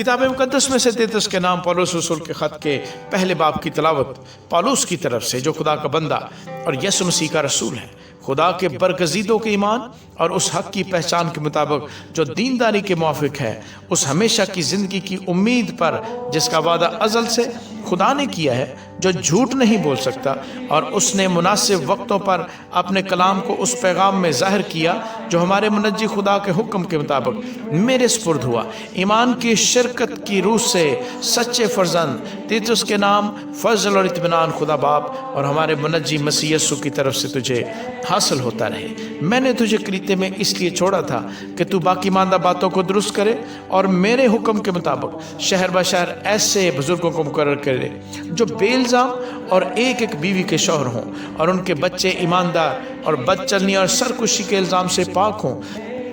کتاب مقدس میں سے تیتس کے نام پولس رسول کے خط کے پہلے باب کی تلاوت پولس کی طرف سے، جو خدا کا بندہ اور یسوع مسیح کا رسول ہے، خدا کے برگزیدوں کے ایمان اور اس حق کی پہچان کے مطابق جو دینداری کے موافق ہے، اس ہمیشہ کی زندگی کی امید پر جس کا وعدہ ازل سے خدا نے کیا ہے، جو جھوٹ نہیں بول سکتا، اور اس نے مناسب وقتوں پر اپنے کلام کو اس پیغام میں ظاہر کیا جو ہمارے منجی خدا کے حکم کے مطابق میرے سپرد ہوا۔ ایمان کی شرکت کی روح سے سچے فرزند تیتس کے نام فضل اور اطمینان خدا باپ اور ہمارے منجی مسیح یسوع کی طرف سے تجھے حاصل ہوتا رہے۔ میں نے تجھے کریتے میں اس لیے چھوڑا تھا کہ تو باقی ماندہ باتوں کو درست کرے اور میرے حکم کے مطابق شہر بشہر ایسے بزرگوں کو مقرر کرے جو بے الزام اور ایک ایک بیوی کے شوہر ہوں، اور ان کے بچے ایماندار اور بد چلنی اور سرکشی کے الزام سے پاک ہوں،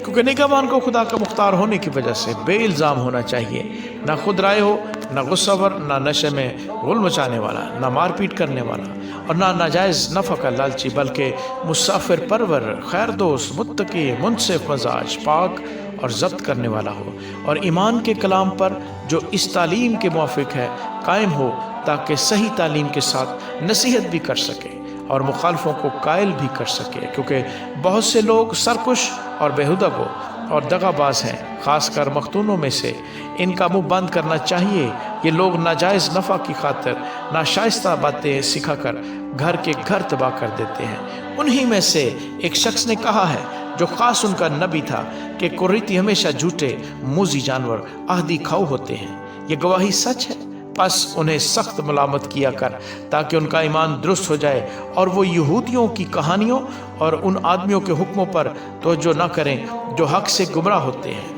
کیونکہ نگہبان کو خدا کا مختار ہونے کی وجہ سے بے الزام ہونا چاہیے، نہ خود رائے ہو، نہ غصہ ور، نہ نشے میں غل مچانے والا، نہ مار پیٹ کرنے والا، اور نہ ناجائز نفع کا لالچی، بلکہ مسافر پرور، خیر دوست، متقی، منصف مزاج، پاک اور ضبط کرنے والا ہو، اور ایمان کے کلام پر جو اس تعلیم کے موافق ہے قائم ہو، تاکہ صحیح تعلیم کے ساتھ نصیحت بھی کر سکے اور مخالفوں کو قائل بھی کر سکے، کیونکہ بہت سے لوگ سرکش اور بیہودہ کو اور دغا باز ہیں، خاص کر مختونوں میں سے۔ ان کا منہ بند کرنا چاہیے۔ یہ لوگ ناجائز نفع کی خاطر ناشائستہ باتیں سکھا کر گھر کے گھر تباہ کر دیتے ہیں۔ انہی میں سے ایک شخص نے کہا ہے، جو خاص ان کا نبی تھا، کہ کوریتی ہمیشہ جھوٹے موذی جانور عہدی کھاؤ ہوتے ہیں۔ یہ گواہی سچ ہے، پس انہیں سخت ملامت کیا کر تاکہ ان کا ایمان درست ہو جائے اور وہ یہودیوں کی کہانیوں اور ان آدمیوں کے حکموں پر توجہ نہ کریں جو حق سے گمراہ ہوتے ہیں۔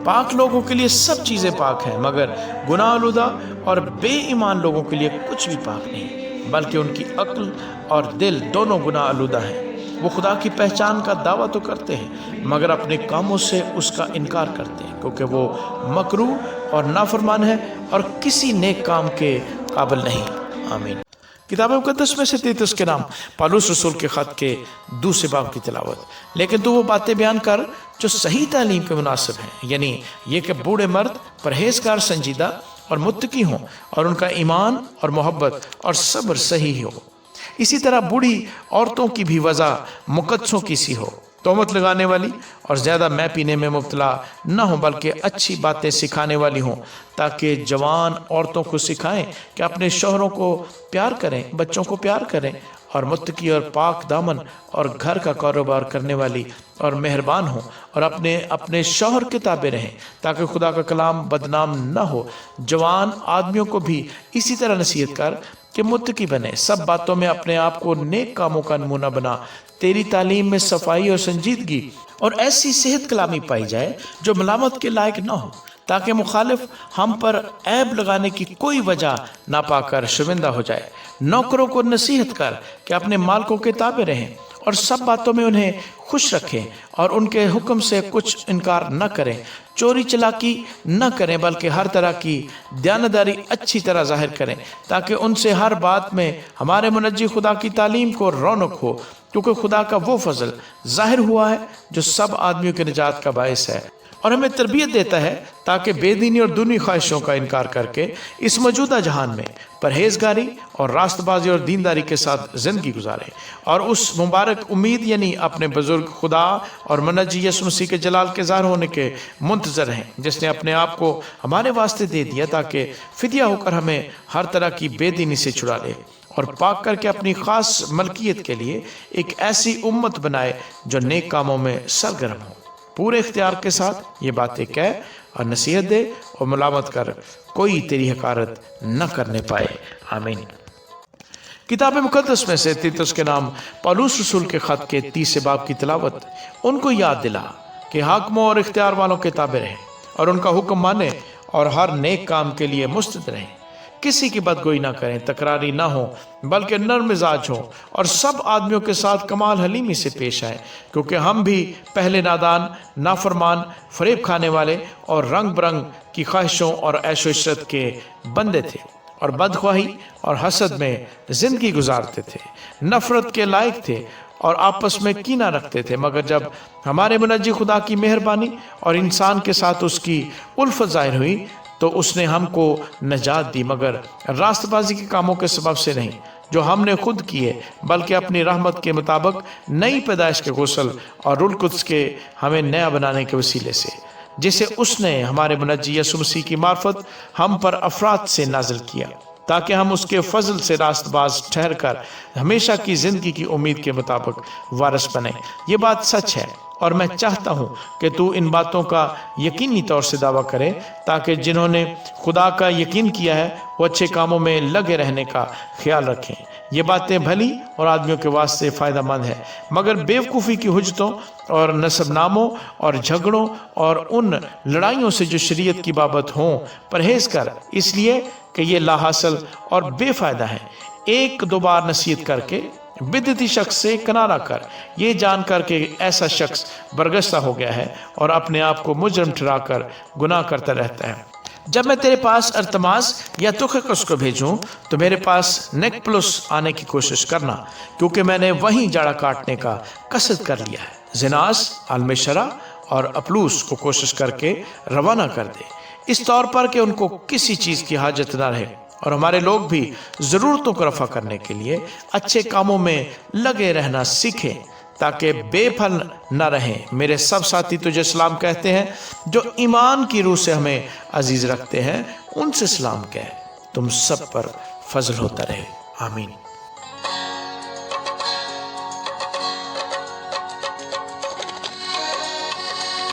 پاک لوگوں کے لیے سب چیزیں پاک ہیں، مگر گناہ آلودہ اور بے ایمان لوگوں کے لیے کچھ بھی پاک نہیں، بلکہ ان کی عقل اور دل دونوں گناہ آلودہ ہیں۔ وہ خدا کی پہچان کا دعویٰ تو کرتے ہیں، مگر اپنے کاموں سے اس کا انکار کرتے ہیں، کیونکہ وہ مکروہ اور نافرمان ہے اور کسی نیک کام کے قابل نہیں۔ آمین۔ کتاب مقدس میں سے تیتس کے نام پولس رسول کے خط کے دوسرے باب کی تلاوت۔ لیکن تو وہ باتیں بیان کر جو صحیح تعلیم کے مناسب ہیں، یعنی یہ کہ بوڑھے مرد پرہیزگار، سنجیدہ اور متقی ہوں، اور ان کا ایمان اور محبت اور صبر صحیح ہو۔ اسی طرح بوڑھی عورتوں کی بھی وضع مقدسوں کی سی ہو، تہمت لگانے والی اور زیادہ مے پینے میں مبتلا نہ ہوں، بلکہ اچھی باتیں سکھانے والی ہوں، تاکہ جوان عورتوں کو سکھائیں کہ اپنے شوہروں کو پیار کریں، بچوں کو پیار کریں، اور متقی اور پاک دامن اور گھر کا کاروبار کرنے والی اور مہربان ہوں، اور اپنے شوہر کے تابع رہیں، تاکہ خدا کا کلام بدنام نہ ہو۔ جوان آدمیوں کو بھی اسی طرح نصیحت کر کہ متقی بنے، سب باتوں میں اپنے آپ کو نیک کاموں کا نمونہ بنا، تیری تعلیم میں صفائی اور سنجیدگی اور ایسی صحت کلامی پائی جائے جو ملامت کے لائق نہ ہو، تاکہ مخالف ہم پر عیب لگانے کی کوئی وجہ نہ پا کر شرمندہ ہو جائے۔ نوکروں کو نصیحت کر کہ اپنے مالکوں کے تابع رہیں اور سب باتوں میں انہیں خوش رکھیں اور ان کے حکم سے کچھ انکار نہ کریں، چوری چلاکی نہ کریں، بلکہ ہر طرح کی دیانتداری اچھی طرح ظاہر کریں، تاکہ ان سے ہر بات میں ہمارے منجی خدا کی تعلیم کو رونق ہو، کیونکہ خدا کا وہ فضل ظاہر ہوا ہے جو سب آدمیوں کے نجات کا باعث ہے، اور ہمیں تربیت دیتا ہے تاکہ بے دینی اور دنیوی خواہشوں کا انکار کر کے اس موجودہ جہان میں پرہیزگاری اور راست بازی اور دینداری کے ساتھ زندگی گزارے، اور اس مبارک امید یعنی اپنے بزرگ خدا اور منجی یسوع مسیح کے جلال کے ظاہر ہونے کے منتظر ہیں، جس نے اپنے آپ کو ہمارے واسطے دے دیا تاکہ فدیہ ہو کر ہمیں ہر طرح کی بے دینی سے چھڑا لے، اور پاک کر کے اپنی خاص ملکیت کے لیے ایک ایسی امت بنائے جو نیک کاموں میں سرگرم ہو۔ پورے اختیار کے ساتھ یہ باتیں کہہ اور نصیحت دے اور ملامت کر کوئی تیری حقارت نہ کرنے پائے۔ آمین۔ کتاب مقدس میں سے تیتس کے نام پولس رسول کے خط کے تیسرے باب کی تلاوت۔ ان کو یاد دلا کہ حاکموں اور اختیار والوں کے تابع رہیں اور ان کا حکم مانیں اور ہر نیک کام کے لیے مستعد رہیں، کسی کی بدگوئی نہ کریں، تکراری نہ ہو، بلکہ نرم مزاج ہوں، اور سب آدمیوں کے ساتھ کمال حلیمی سے پیش آئیں، کیونکہ ہم بھی پہلے نادان، نافرمان، فریب کھانے والے اور رنگ برنگ کی خواہشوں اور عیش و عشرت کے بندے تھے، اور بدخواہی اور حسد میں زندگی گزارتے تھے، نفرت کے لائق تھے اور آپس میں کینہ رکھتے تھے، مگر جب ہمارے منجی خدا کی مہربانی اور انسان کے ساتھ اس کی الفت ظاہر ہوئی تو اس نے ہم کو نجات دی، مگر راست بازی کے کاموں کے سبب سے نہیں جو ہم نے خود کیے، بلکہ اپنی رحمت کے مطابق نئی پیدائش کے غسل اور روح القدس کے ہمیں نیا بنانے کے وسیلے سے، جسے اس نے ہمارے منجی یسوع مسیح کی معرفت ہم پر افراد سے نازل کیا، تاکہ ہم اس کے فضل سے راست باز ٹھہر کر ہمیشہ کی زندگی کی امید کے مطابق وارث بنیں۔ یہ بات سچ ہے، اور میں چاہتا ہوں کہ تو ان باتوں کا یقینی طور سے دعویٰ کرے، تاکہ جنہوں نے خدا کا یقین کیا ہے وہ اچھے کاموں میں لگے رہنے کا خیال رکھیں۔ یہ باتیں بھلی اور آدمیوں کے واسطے فائدہ مند ہے، مگر بیوقوفی کی حجتوں اور نسب ناموں اور جھگڑوں اور ان لڑائیوں سے جو شریعت کی بابت ہوں پرہیز کر، اس لیے کہ یہ لا حاصل اور بے فائدہ ہیں۔ ایک دو بار نصیحت کر کے بدعتی شخص سے کنارہ کر، یہ جان کر کہ ایسا شخص برگشتہ ہو گیا ہے اور اپنے آپ کو مجرم ٹھہرا کر گناہ کرتا رہتا ہے۔ جب میں تیرے پاس ارتماس یا تخیکس کو بھیجوں تو میرے پاس نیکپلس آنے کی کوشش کرنا، کیونکہ میں نے وہیں جاڑا کاٹنے کا قصد کر لیا ہے۔ زناس، عالم شرع اور اپلوس کو کوشش کر کے روانہ کر دے، اس طور پر کہ ان کو کسی چیز کی حاجت نہ رہے، اور ہمارے لوگ بھی ضرورتوں کو رفع کرنے کے لیے اچھے کاموں میں لگے رہنا سیکھیں، تاکہ بے پھل نہ رہیں۔ میرے سب ساتھی تجھے سلام کہتے ہیں، جو ایمان کی روح سے ہمیں عزیز رکھتے ہیں ان سے سلام کہہ۔ تم سب پر فضل ہوتا رہے، آمین۔